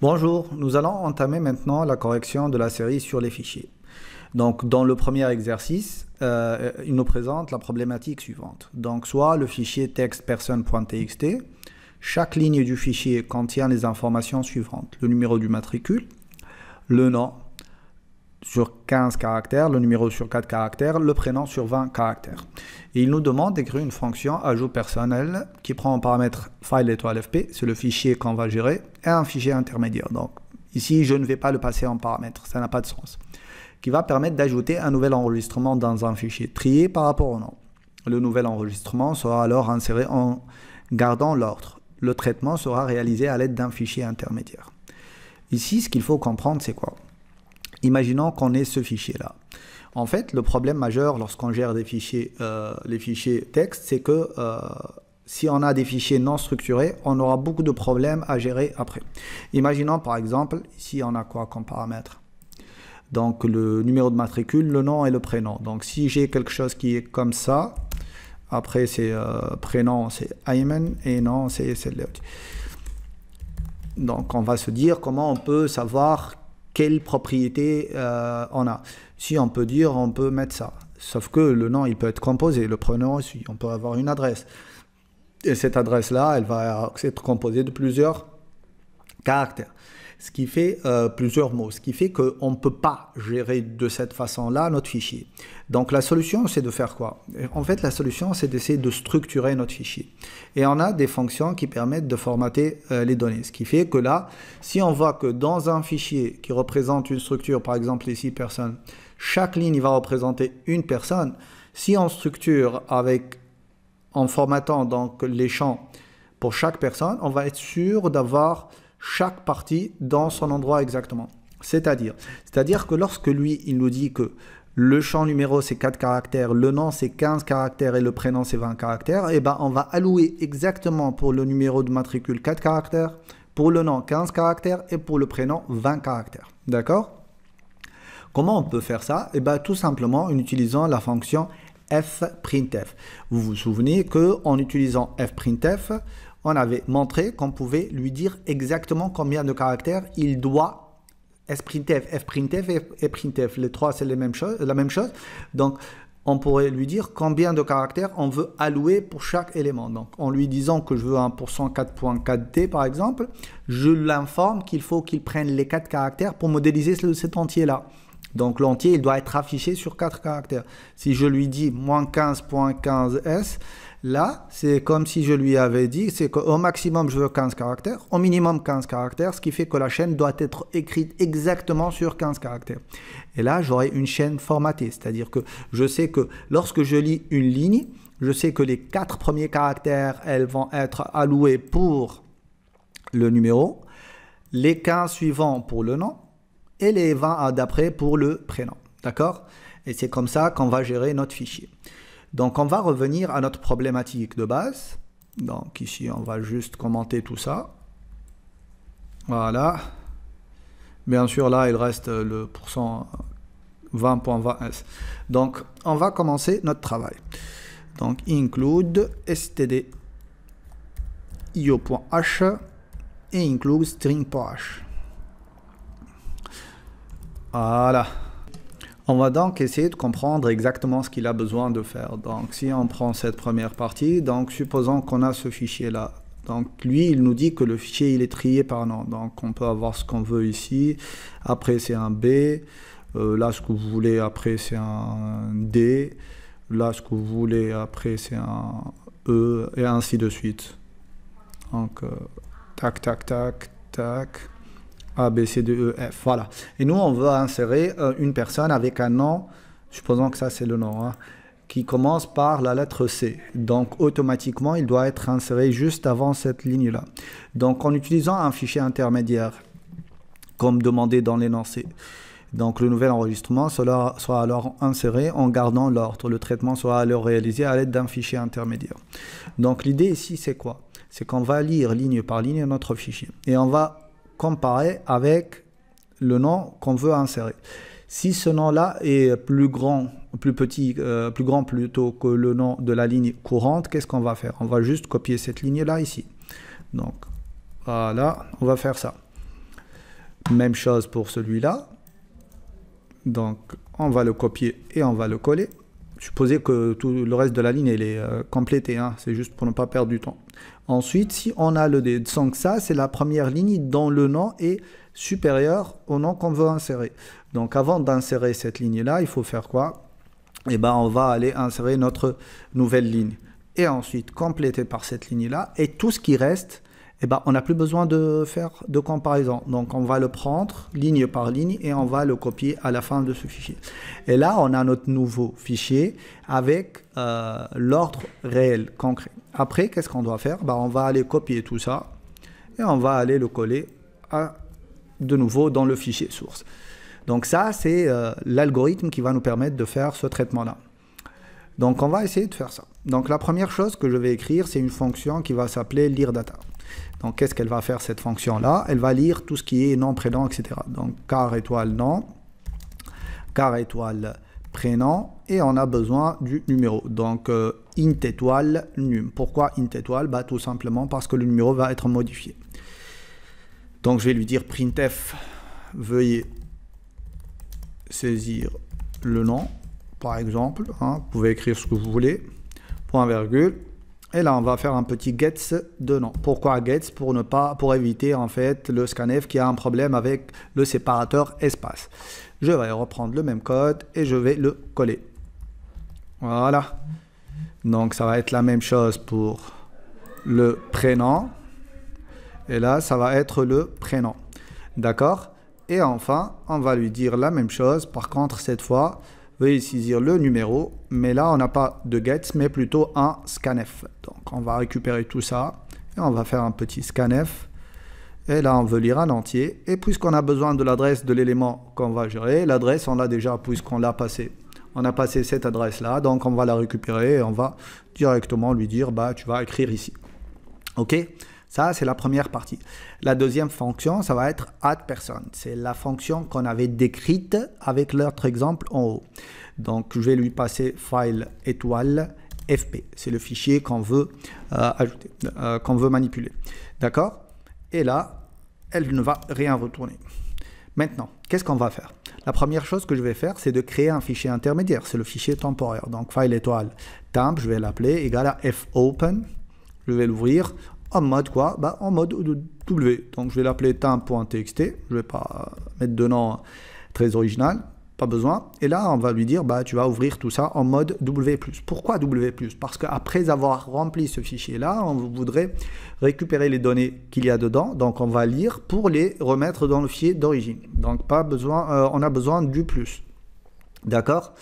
Bonjour, nous allons entamer maintenant la correction de la série sur les fichiers. Donc, dans le premier exercice, il nous présente la problématique suivante. Donc, soit le fichier texte_person.txt, chaque ligne du fichier contient les informations suivantes. Le numéro du matricule, le nom sur 15 caractères, le numéro sur 4 caractères, le prénom sur 20 caractères. Et il nous demande d'écrire une fonction ajout personnel qui prend en paramètre file_fp, c'est le fichier qu'on va gérer, et un fichier intermédiaire. Donc ici, je ne vais pas le passer en paramètre, ça n'a pas de sens. Qui va permettre d'ajouter un nouvel enregistrement dans un fichier trié par rapport au nom. Le nouvel enregistrement sera alors inséré en gardant l'ordre. Le traitement sera réalisé à l'aide d'un fichier intermédiaire. Ici, ce qu'il faut comprendre, c'est quoi? Imaginons qu'on ait ce fichier-là. En fait, le problème majeur lorsqu'on gère des fichiers, les fichiers texte, c'est que si on a des fichiers non structurés, on aura beaucoup de problèmes à gérer après. Imaginons par exemple, ici on a quoi comme paramètre? Donc le numéro de matricule, le nom et le prénom. Donc si j'ai quelque chose qui est comme ça, après c'est prénom c'est Ayman et nom c'est Léo. Donc on va se dire comment on peut savoir quelle propriété on a. Si on peut dire, on peut mettre ça. Sauf que le nom, il peut être composé. Le prénom aussi, on peut avoir une adresse. Et cette adresse-là, elle va être composée de plusieurs caractères. Ce qui fait plusieurs mots. Ce qui fait qu'on ne peut pas gérer de cette façon-là notre fichier. Donc la solution, c'est de faire quoi? En fait, la solution, c'est d'essayer de structurer notre fichier. Et on a des fonctions qui permettent de formater les données. Ce qui fait que là, si on voit que dans un fichier qui représente une structure, par exemple ici, personne, chaque ligne va représenter une personne. Si on structure en formatant donc les champs pour chaque personne, on va être sûr d'avoir chaque partie dans son endroit exactement. C'est-à-dire que lorsque lui, il nous dit que le champ numéro c'est 4 caractères, le nom c'est 15 caractères et le prénom c'est 20 caractères, et ben on va allouer exactement pour le numéro de matricule 4 caractères, pour le nom 15 caractères et pour le prénom 20 caractères. D'accord? Comment on peut faire ça? Et ben tout simplement en utilisant la fonction fprintf. Vous vous souvenez qu'en utilisant fprintf, on avait montré qu'on pouvait lui dire exactement combien de caractères il doit sprintf, fprintf et printf. Les trois, c'est la même chose. Donc, on pourrait lui dire combien de caractères on veut allouer pour chaque élément. Donc, en lui disant que je veux un % 4.4d, par exemple, je l'informe qu'il faut qu'il prenne les 4 caractères pour modéliser cet entier-là. Donc, l'entier, il doit être affiché sur 4 caractères. Si je lui dis moins 15.15s, là, c'est comme si je lui avais dit, c'est qu'au maximum, je veux 15 caractères, au minimum 15 caractères, ce qui fait que la chaîne doit être écrite exactement sur 15 caractères. Et là, j'aurai une chaîne formatée, c'est-à-dire que je sais que lorsque je lis une ligne, je sais que les 4 premiers caractères, elles vont être alloués pour le numéro, les 15 suivants pour le nom, et les 20 d'après pour le prénom. D'accord? Et c'est comme ça qu'on va gérer notre fichier. Donc, on va revenir à notre problématique de base. Donc, ici, on va juste commenter tout ça. Voilà. Bien sûr, là, il reste le % 20.20s. Donc, on va commencer notre travail. Donc, include std io.h et include string.h. Voilà. On va donc essayer de comprendre exactement ce qu'il a besoin de faire. Donc, si on prend cette première partie, donc supposons qu'on a ce fichier-là. Donc, lui, il nous dit que le fichier, il est trié par nom. Donc, on peut avoir ce qu'on veut ici. Après, c'est un B. Là, ce que vous voulez, après, c'est un D. Là, ce que vous voulez, après, c'est un E. Et ainsi de suite. Donc, tac, tac, tac, tac. A, B, C, D, E, F, voilà. Et nous, on va insérer une personne avec un nom, supposons que ça c'est le nom, hein, qui commence par la lettre C. Donc, automatiquement, il doit être inséré juste avant cette ligne-là. Donc, en utilisant un fichier intermédiaire, comme demandé dans l'énoncé, donc le nouvel enregistrement sera alors inséré en gardant l'ordre. Le traitement sera alors réalisé à l'aide d'un fichier intermédiaire. Donc, l'idée ici, c'est quoi? C'est qu'on va lire ligne par ligne notre fichier. Et on va comparer avec le nom qu'on veut insérer. Si ce nom-là est plus grand plutôt que le nom de la ligne courante, qu'est-ce qu'on va faire? On va juste copier cette ligne-là ici. Donc, voilà, on va faire ça. Même chose pour celui-là. Donc, on va le copier et on va le coller. Supposez que tout le reste de la ligne elle est complété, hein. C'est juste pour ne pas perdre du temps. Ensuite, si on a le D, donc ça, c'est la première ligne dont le nom est supérieur au nom qu'on veut insérer. Donc, avant d'insérer cette ligne-là, il faut faire quoi? Eh ben, on va aller insérer notre nouvelle ligne. Et ensuite, compléter par cette ligne-là. Et tout ce qui reste, eh ben, on n'a plus besoin de faire de comparaison. Donc, on va le prendre ligne par ligne et on va le copier à la fin de ce fichier. Et là, on a notre nouveau fichier avec l'ordre réel, concret. Après, qu'est-ce qu'on doit faire? Ben, on va aller copier tout ça et on va aller le coller de nouveau dans le fichier source. Donc, ça, c'est l'algorithme qui va nous permettre de faire ce traitement-là. Donc, on va essayer de faire ça. Donc, la première chose que je vais écrire, c'est une fonction qui va s'appeler lire_data. Donc, qu'est-ce qu'elle va faire, cette fonction-là? Elle va lire tout ce qui est nom, prénom, etc. Donc, car étoile nom, car étoile prénom, et on a besoin du numéro. Donc, int étoile num. Pourquoi int étoile? Bah, tout simplement parce que le numéro va être modifié. Donc, je vais lui dire printf, veuillez saisir le nom, par exemple. Hein, vous pouvez écrire ce que vous voulez. Point virgule. Et là, on va faire un petit gets de nom. Pourquoi gets? Pour éviter en fait le scanf qui a un problème avec le séparateur espace. Je vais reprendre le même code et je vais le coller. Voilà. Donc, ça va être la même chose pour le prénom. Et là, ça va être le prénom. D'accord? Et enfin, on va lui dire la même chose. Par contre, cette fois, veuillez saisir le numéro, mais là on n'a pas de get, mais plutôt un scanf. Donc on va récupérer tout ça et on va faire un petit scanf. Et là on veut lire un entier. Et puisqu'on a besoin de l'adresse de l'élément qu'on va gérer, l'adresse on l'a déjà puisqu'on l'a passé. On a passé cette adresse là, donc on va la récupérer et on va directement lui dire bah tu vas écrire ici. Ok? Ça, c'est la première partie. La deuxième fonction, ça va être add_person. C'est la fonction qu'on avait décrite avec l'autre exemple en haut. Donc, je vais lui passer file étoile fp. C'est le fichier qu'on veut ajouter, qu'on veut manipuler. D'accord? Et là, elle ne va rien retourner. Maintenant, qu'est-ce qu'on va faire? La première chose que je vais faire, c'est de créer un fichier intermédiaire. C'est le fichier temporaire. Donc, file étoile temp, je vais l'appeler égal à fopen. Je vais l'ouvrir. En mode quoi? Bah, en mode W. Donc, je vais l'appeler temp.txt. Je ne vais pas mettre de nom très original. Pas besoin. Et là, on va lui dire, bah, tu vas ouvrir tout ça en mode W+. Pourquoi W+? Parce qu'après avoir rempli ce fichier-là, on voudrait récupérer les données qu'il y a dedans. Donc, on va lire pour les remettre dans le fichier d'origine. Donc, pas besoin, on a besoin du plus. D'accord?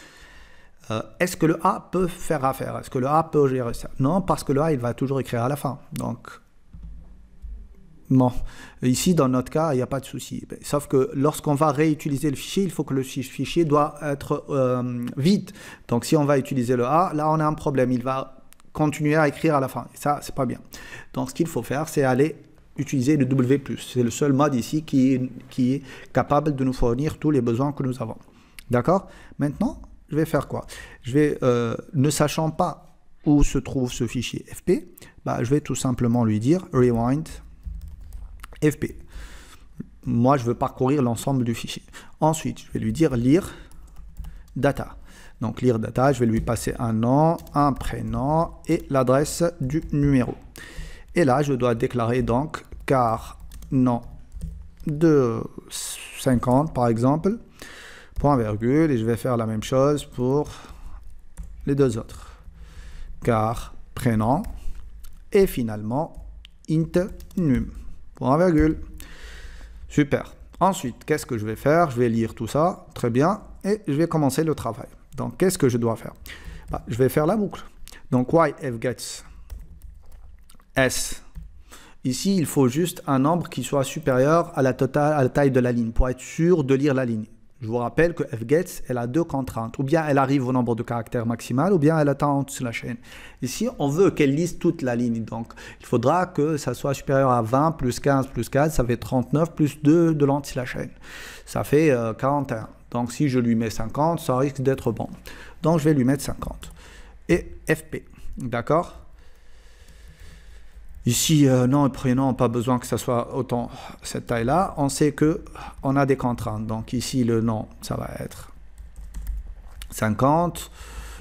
Est-ce que le A peut faire affaire? Est-ce que le A peut gérer ça? Non, parce que le A, il va toujours écrire à la fin. Donc, bon, ici, dans notre cas, il n'y a pas de souci. Sauf que lorsqu'on va réutiliser le fichier, il faut que le fichier doit être vide. Donc, si on va utiliser le A, là, on a un problème. Il va continuer à écrire à la fin. Et ça, c'est pas bien. Donc, ce qu'il faut faire, c'est aller utiliser le W+. C'est le seul mode ici qui est capable de nous fournir tous les besoins que nous avons. D'accord? Maintenant, je vais faire quoi? Je vais, ne sachant pas où se trouve ce fichier fp, bah, je vais tout simplement lui dire rewind fp. Moi, je veux parcourir l'ensemble du fichier. Ensuite, je vais lui dire lire data. Donc, lire data, je vais lui passer un nom, un prénom et l'adresse du numéro. Et là, je dois déclarer donc car nom de 50, par exemple, point virgule, et je vais faire la même chose pour les deux autres. Car prénom et finalement int num. Point virgule. Super. Ensuite, qu'est-ce que je vais faire? Je vais lire tout ça, très bien, et je vais commencer le travail. Donc, qu'est-ce que je dois faire? Bah, je vais faire la boucle. Donc, why fgets s. Ici, il faut juste un nombre qui soit supérieur à la taille de la ligne pour être sûr de lire la ligne. Je vous rappelle que fgets, elle a deux contraintes. Ou bien elle arrive au nombre de caractères maximal, ou bien elle attend sur la chaîne. Ici, on veut qu'elle lise toute la ligne. Donc, il faudra que ça soit supérieur à 20 plus 15 plus 4, ça fait 39 plus 2 de l'anti la chaîne. Ça fait 41. Donc, si je lui mets 50, ça risque d'être bon. Donc, je vais lui mettre 50. Et fp. D'accord? Ici, nom et prénom, pas besoin que ça soit autant cette taille-là. On sait qu'on a des contraintes. Donc ici, le nom, ça va être 50.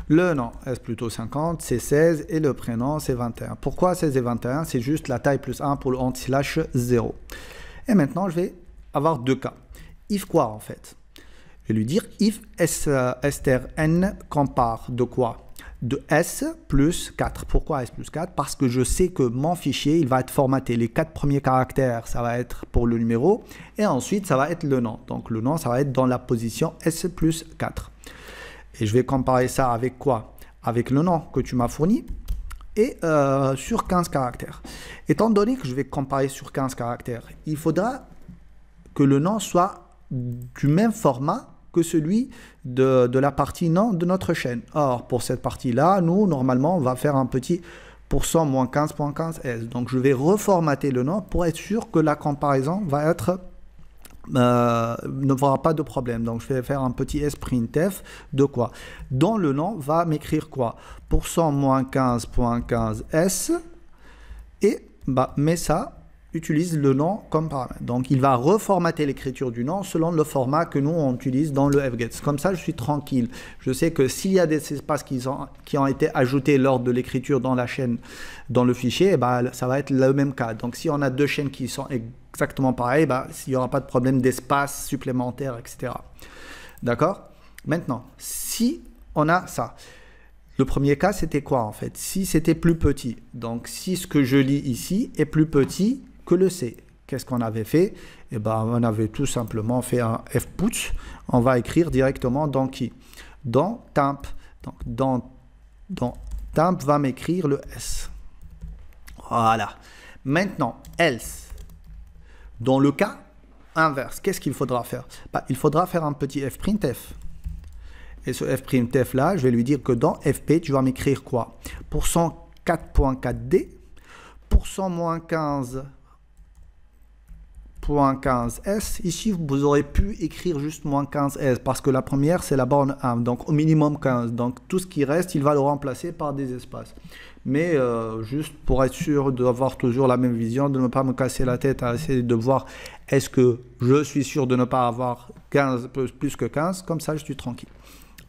Le nom est plutôt 50, c'est 16 et le prénom c'est 21. Pourquoi 16 et 21? C'est juste la taille plus 1 pour le anti-slash 0. Et maintenant, je vais avoir deux cas. If quoi en fait? Je vais lui dire if strn compare de quoi? De S plus 4. Pourquoi S plus 4? Parce que je sais que mon fichier, il va être formaté. Les 4 premiers caractères, ça va être pour le numéro. Et ensuite, ça va être le nom. Donc, le nom, ça va être dans la position S plus 4. Et je vais comparer ça avec quoi? Avec le nom que tu m'as fourni et sur 15 caractères. Étant donné que je vais comparer sur 15 caractères, il faudra que le nom soit du même format que celui de la partie nom de notre chaîne. Or, pour cette partie-là, nous, normalement, on va faire un petit % moins 15.15s. Donc, je vais reformater le nom pour être sûr que la comparaison va être... ne aura pas de problème. Donc, je vais faire un petit sprintf de quoi? Dans le nom, va m'écrire quoi? % moins 15.15s et mais ça utilise le nom comme paramètre. Donc, il va reformater l'écriture du nom selon le format que nous, on utilise dans le fget. Comme ça, je suis tranquille. Je sais que s'il y a des espaces qui ont été ajoutés lors de l'écriture dans la chaîne, dans le fichier, ça va être le même cas. Donc, si on a deux chaînes qui sont exactement pareilles, il n'y aura pas de problème d'espace supplémentaire, etc. D'accord? Maintenant, si on a ça, le premier cas, c'était quoi en fait? Si c'était plus petit. Donc, si ce que je lis ici est plus petit que le C. Qu'est-ce qu'on avait fait? Eh ben, on avait tout simplement fait un fputs. On va écrire directement dans qui? Dans temp. Donc, dans temp va m'écrire le S. Voilà. Maintenant, else. Dans le cas inverse, qu'est-ce qu'il faudra faire? Il faudra faire un petit fprintf. Et ce fprintf là, je vais lui dire que dans fp, tu vas m'écrire quoi? Pourcent 4.4d, % moins 15.15s. Ici, vous aurez pu écrire juste moins 15s parce que la première, c'est la borne 1, donc au minimum 15. Donc tout ce qui reste, il va le remplacer par des espaces. Mais juste pour être sûr d'avoir toujours la même vision, de ne pas me casser la tête à essayer de voir est-ce que je suis sûr de ne pas avoir 15 plus que 15, comme ça je suis tranquille.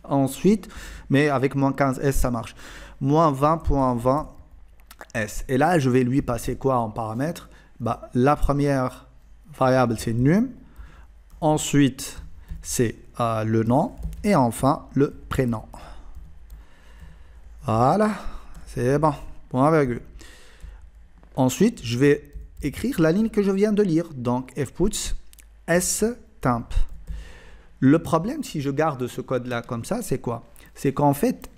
Ensuite, mais avec moins 15s, ça marche. Moins 20.20s. Et là, je vais lui passer quoi en paramètre? La première variable, c'est num. Ensuite, c'est le nom. Et enfin, le prénom. Voilà. C'est bon. Point virgule. Ensuite, je vais écrire la ligne que je viens de lire. Donc, fputs stemp. Le problème, si je garde ce code-là comme ça, c'est quoi? C'est qu'en fait,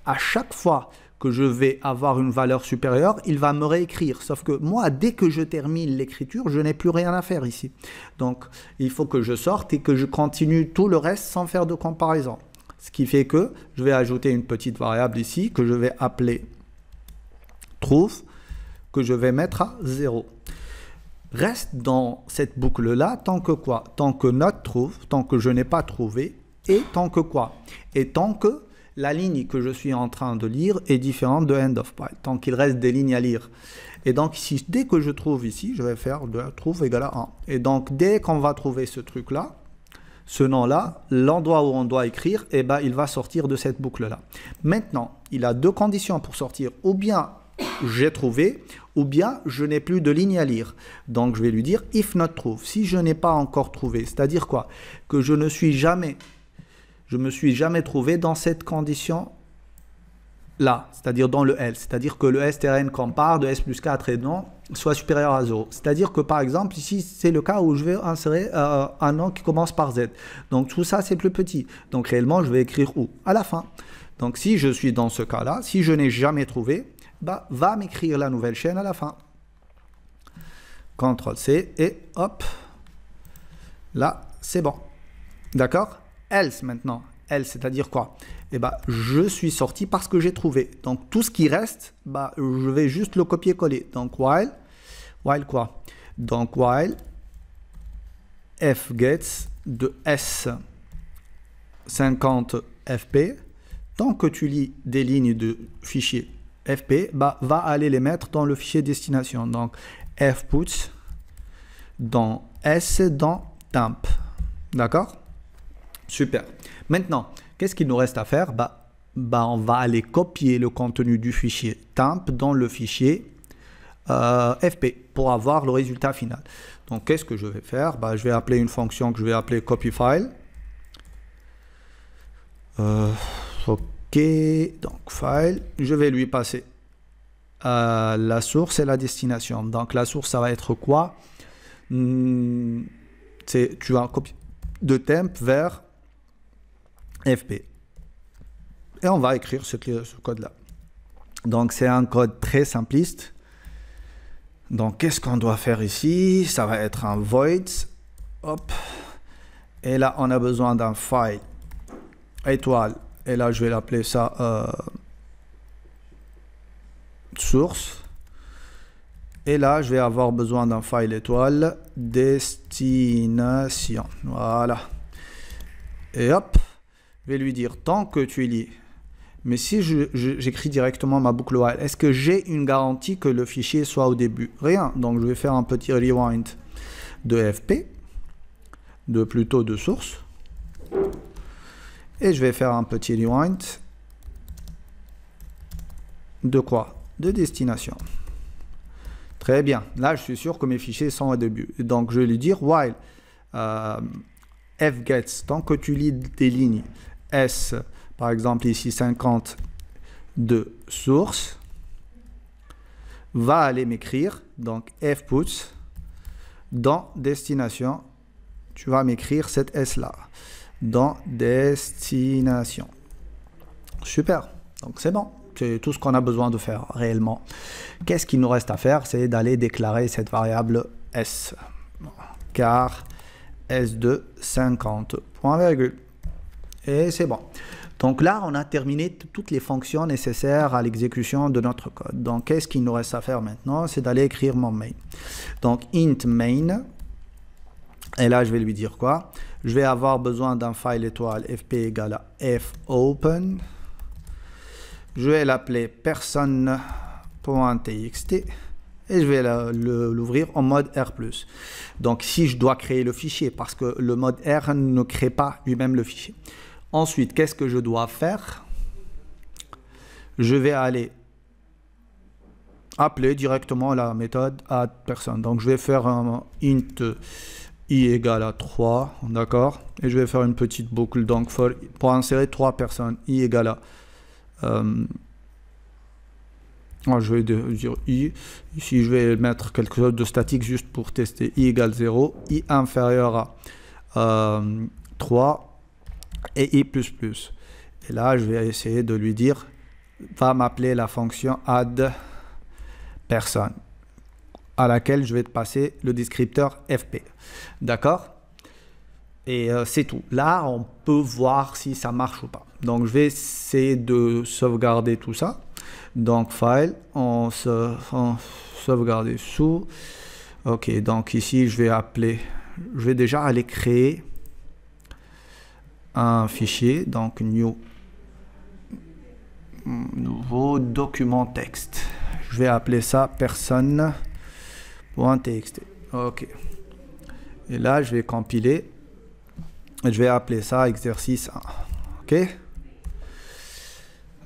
à chaque fois que je vais avoir une valeur supérieure, il va me réécrire. Sauf que moi, dès que je termine l'écriture, je n'ai plus rien à faire ici. Donc, il faut que je sorte et que je continue tout le reste sans faire de comparaison. Ce qui fait que je vais ajouter une petite variable ici que je vais appeler trouve, que je vais mettre à 0. Reste dans cette boucle-là tant que quoi? Tant que not trouve, tant que je n'ai pas trouvé, et tant que quoi? Et tant que la ligne que je suis en train de lire est différente de end of pile, tant qu'il reste des lignes à lire. Et donc ici, dès que je trouve ici, je vais faire de trouve égale à 1. Et donc dès qu'on va trouver ce truc-là, ce nom-là, l'endroit où on doit écrire, il va sortir de cette boucle-là. Maintenant, il a deux conditions pour sortir. Ou bien j'ai trouvé, ou bien je n'ai plus de ligne à lire. Donc je vais lui dire if not true. Si je n'ai pas encore trouvé, c'est-à-dire quoi? Que je me suis jamais trouvé dans cette condition là, c'est-à-dire dans le else, c'est-à-dire que le strn compare de s plus 4 et non soit supérieur à 0. C'est-à-dire que par exemple ici c'est le cas où je vais insérer un nom qui commence par z. Donc tout ça c'est plus petit. Donc réellement je vais écrire où? À la fin. Donc si je suis dans ce cas-là, si je n'ai jamais trouvé, va m'écrire la nouvelle chaîne à la fin. CTRL-C et hop, là, c'est bon. D'accord? Else maintenant. Else, c'est-à-dire quoi? Je suis sorti parce que j'ai trouvé. Donc, tout ce qui reste, je vais juste le copier-coller. Donc, while quoi? Donc, while fgets de S50 fp, tant que tu lis des lignes de fichier FP, bah, va aller les mettre dans le fichier destination. Donc, fputs dans S dans temp. D'accord? Super. Maintenant, qu'est-ce qu'il nous reste à faire? On va aller copier le contenu du fichier temp dans le fichier FP pour avoir le résultat final. Donc, qu'est-ce que je vais faire? Je vais appeler une fonction que je vais appeler copyFile. Ok, donc file, je vais lui passer la source et la destination. Donc, la source, ça va être quoi? Tu vas copier de temp vers FP. Et on va écrire ce code-là. Donc, c'est un code très simpliste. Donc, qu'est-ce qu'on doit faire ici? Ça va être un void. Hop. Et là, on a besoin d'un file étoile. Et là, je vais l'appeler ça source. Et là, je vais avoir besoin d'un file étoile destination. Voilà. Et hop, je vais lui dire tant que tu lis. Mais si j'écris directement ma boucle while, est-ce que j'ai une garantie que le fichier soit au début? Rien. Donc, je vais faire un petit rewind de FP, plutôt de source. Et je vais faire un petit rewind de quoi? De destination. Très bien. Là, je suis sûr que mes fichiers sont au début. Donc, je vais lui dire while fgets, tant que tu lis des lignes S, par exemple ici 50 de source, va aller m'écrire, donc fputs, dans destination, tu vas m'écrire cette S là, dans destination. Super, donc c'est bon, c'est tout ce qu'on a besoin de faire réellement. Qu'est-ce qu'il nous reste à faire? C'est d'aller déclarer cette variable S, car S2 50, point virgule. Et c'est bon. Donc là, on a terminé toutes les fonctions nécessaires à l'exécution de notre code. Donc, qu'est-ce qu'il nous reste à faire maintenant? C'est d'aller écrire mon main. Donc, int main. Et là, je vais lui dire quoi? Je vais avoir besoin d'un file étoile fp égale à fopen. Je vais l'appeler person.txt. Et je vais l'ouvrir en mode R+. Donc, si je dois créer le fichier, parce que le mode R ne crée pas lui-même le fichier. Ensuite, qu'est-ce que je dois faire? Je vais aller appeler directement la méthode add person. Donc, je vais faire un int i égale à 3, d'accord? Et je vais faire une petite boucle donc pour insérer 3 personnes, i égale à... je vais dire i, ici je vais mettre quelque chose de statique juste pour tester, i égale 0, i inférieur à 3, et i++. Et là, je vais essayer de lui dire, va m'appeler la fonction add person, à laquelle je vais te passer le descripteur fp. D'accord? Et c'est tout. Là, on peut voir si ça marche ou pas. Donc, je vais essayer de sauvegarder tout ça. Donc, file, on sauvegarder sous. Ok, donc ici, je vais déjà aller créer un fichier, donc nouveau document texte. Je vais appeler ça personne.txt. Ok. Et là, je vais compiler. Et je vais appeler ça exercice 1. Ok.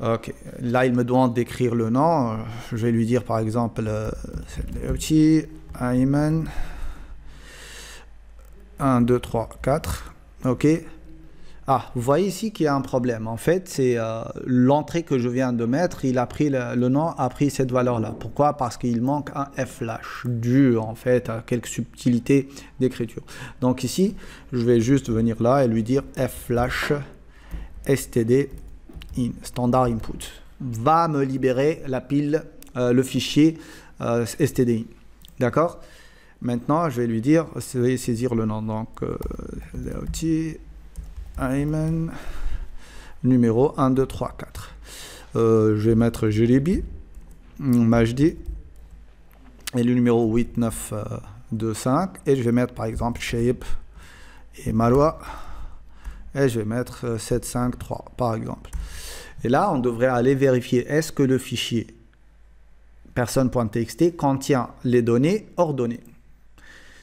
Ok. Là, il me demande d'écrire le nom. Je vais lui dire par exemple c'est Ayman 1, 2, 3, 4. Ok. Ah, vous voyez ici qu'il y a un problème. En fait, c'est l'entrée que je viens de mettre, il a pris le nom, a pris cette valeur-là. Pourquoi? Parce qu'il manque un flash, dû en fait à quelques subtilités d'écriture. Donc ici, je vais juste venir là et lui dire flash std in, standard input. Va me libérer la pile, le fichier std in. D'accord? Maintenant, je vais lui dire, je vais saisir le nom. Donc, Ayman, numéro 1, 2, 3, 4. Je vais mettre Jeribi, Majdi, et le numéro 8, 9, 2, 5. Et je vais mettre par exemple Shape et Marwa. Et je vais mettre 7, 5, 3 par exemple. Et là, on devrait aller vérifier est-ce que le fichier Personne.txt contient les données ordonnées.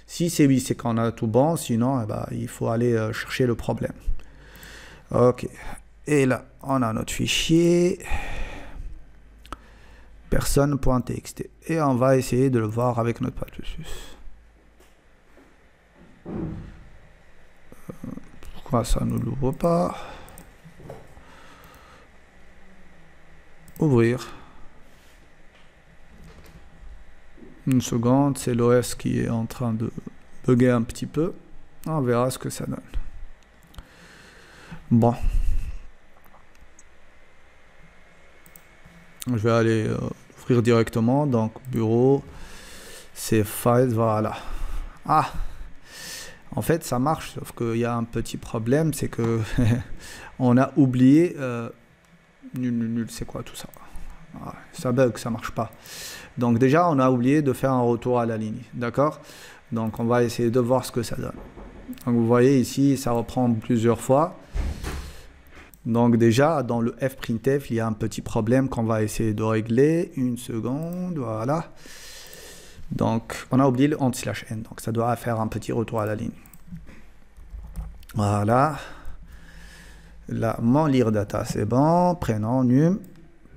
Si c'est oui, c'est qu'on a tout bon, sinon il faut aller chercher le problème. Ok, et là on a notre fichier personne.txt et on va essayer de le voir avec notre processus. Pourquoi ça ne l'ouvre pas? Ouvrir. Une seconde, c'est l'OS qui est en train de bugger un petit peu. On verra ce que ça donne. Bon. Je vais aller ouvrir directement. Donc, bureau, c'est files, voilà. Ah! En fait, ça marche, sauf qu'il y a un petit problème, c'est que on a oublié... nul, c'est quoi tout ça? Ah, ça bug, ça marche pas. Donc déjà, on a oublié de faire un retour à la ligne, d'accord? Donc on va essayer de voir ce que ça donne. Donc vous voyez ici, ça reprend plusieurs fois. Donc déjà, dans le fprintf, il y a un petit problème qu'on va essayer de régler. Une seconde, voilà. Donc on a oublié le /n, donc ça doit faire un petit retour à la ligne. Voilà. Là, mon lire data, c'est bon. Prénom, num.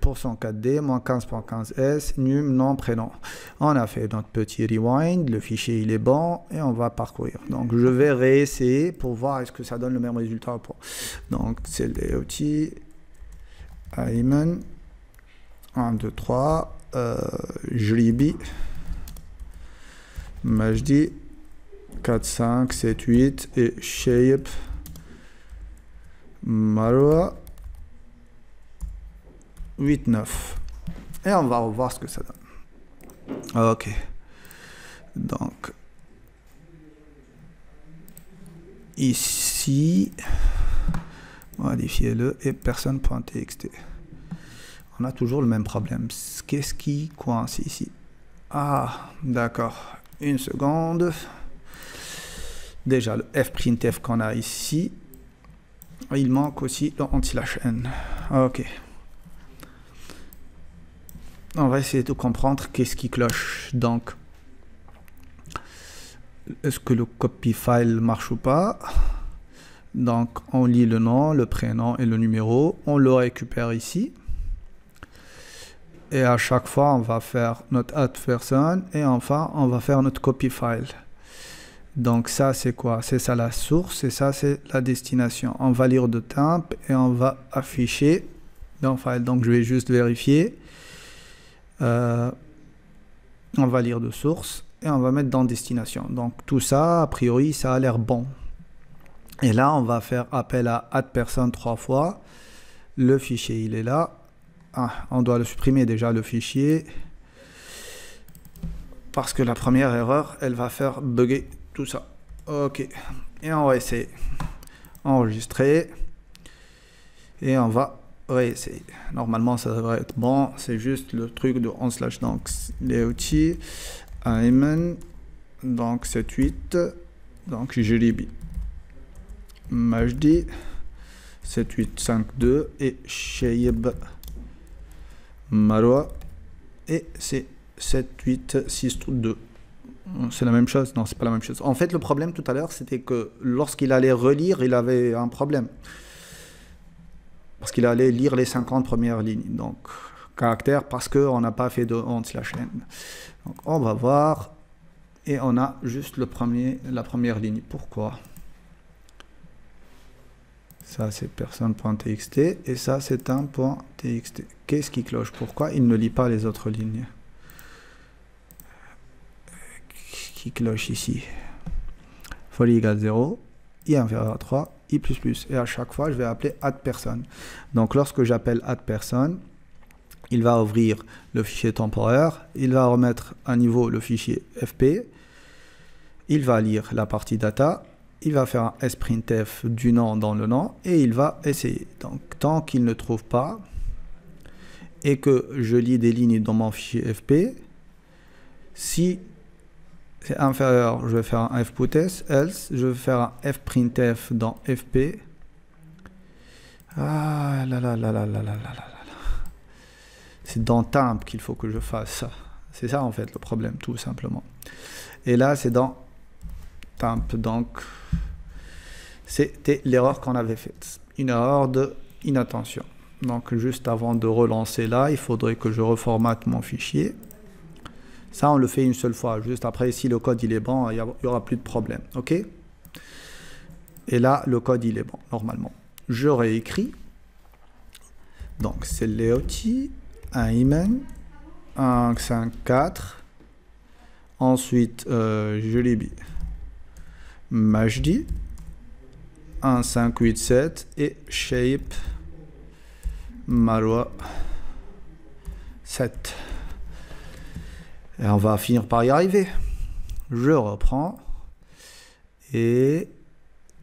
%4D, moins 15.15s, num, nom, prénom. On a fait notre petit rewind, le fichier il est bon et on va parcourir. Donc je vais réessayer pour voir est-ce que ça donne le même résultat ou pas. Donc c'est les outils, Ayman, 1, 2, 3, Jlibi, Majdi, 4, 5, 7, 8 et Shape, Marwa, 8, 9. Et on va revoir ce que ça donne. Ok. Donc, ici, modifiez-le et personne.txt. On a toujours le même problème. Qu'est-ce qui coince ici? Ah, d'accord. Une seconde. Déjà, le fprintf qu'on a ici, il manque aussi le /n. Ok. On va essayer de comprendre qu'est-ce qui cloche. Donc, est-ce que le copy file marche ou pas? Donc, on lit le nom, le prénom et le numéro. On le récupère ici. Et à chaque fois, on va faire notre add person. Et enfin, on va faire notre copy file. Donc, ça, c'est quoi? C'est ça la source et ça, c'est la destination. On va lire de temp et on va afficher dans file. Donc, je vais juste vérifier. On va lire de source et on va mettre dans destination. Donc tout ça, a priori, ça a l'air bon. Et là, on va faire appel à add_person 3 fois. Le fichier, il est là. Ah, on doit le supprimer déjà, le fichier. Parce que la première erreur, elle va faire bugger tout ça. Ok. Et on va essayer. Enregistrer. Et on va réessayer. Normalement, ça devrait être bon. C'est juste le truc de /. Donc, les outils. Ayman. Donc, 7, 8. Donc, Jlibi. Majdi. 7, 8, 5, 2. Et Shaib. Marwa. Et c'est 7, 8, 6, 2. C'est la même chose? Non, c'est pas la même chose. En fait, le problème tout à l'heure, c'était que lorsqu'il allait relire, il avait un problème. Parce qu'il allait lire les 50 premières lignes. Donc, caractère, parce qu'on n'a pas fait de /n. Donc, on va voir. Et on a juste la première ligne. Pourquoi? Ça, c'est personne.txt. Et ça, c'est un .txt. Qu'est-ce qui cloche? Pourquoi il ne lit pas les autres lignes? Qui cloche ici? Folie égale 0. I inférieur à 3. I++. Et à chaque fois, je vais appeler add_person. Donc, lorsque j'appelle add_person, il va ouvrir le fichier temporaire. Il va remettre à niveau le fichier fp. Il va lire la partie data. Il va faire un sprintf du nom dans le nom. Et il va essayer. Donc, tant qu'il ne trouve pas et que je lis des lignes dans mon fichier fp, si c'est inférieur, je vais faire un fputs, else, je vais faire un fprintf dans fp. Ah là là là là là là là là là. C'est dans Temp qu'il faut que je fasse ça. C'est ça en fait le problème, tout simplement. Et là, c'est dans Temp. Donc, c'était l'erreur qu'on avait faite. Une erreur d'inattention. Donc, juste avant de relancer là, il faudrait que je reformate mon fichier. Ça, on le fait une seule fois. Juste après, si le code il est bon, il n'y aura plus de problème. OK? Et là, le code il est bon, normalement. Je réécris. Donc, c'est Leoti, un Imen, un 5.4. Ensuite, Julibi, Majdi, un 5.8.7 et Shape, Marwa 7. Et on va finir par y arriver. Je reprends. Et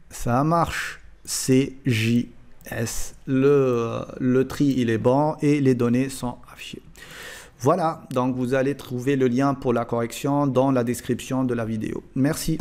ça marche. CJS. Le tri, il est bon et les données sont affichées. Voilà. Donc, vous allez trouver le lien pour la correction dans la description de la vidéo. Merci.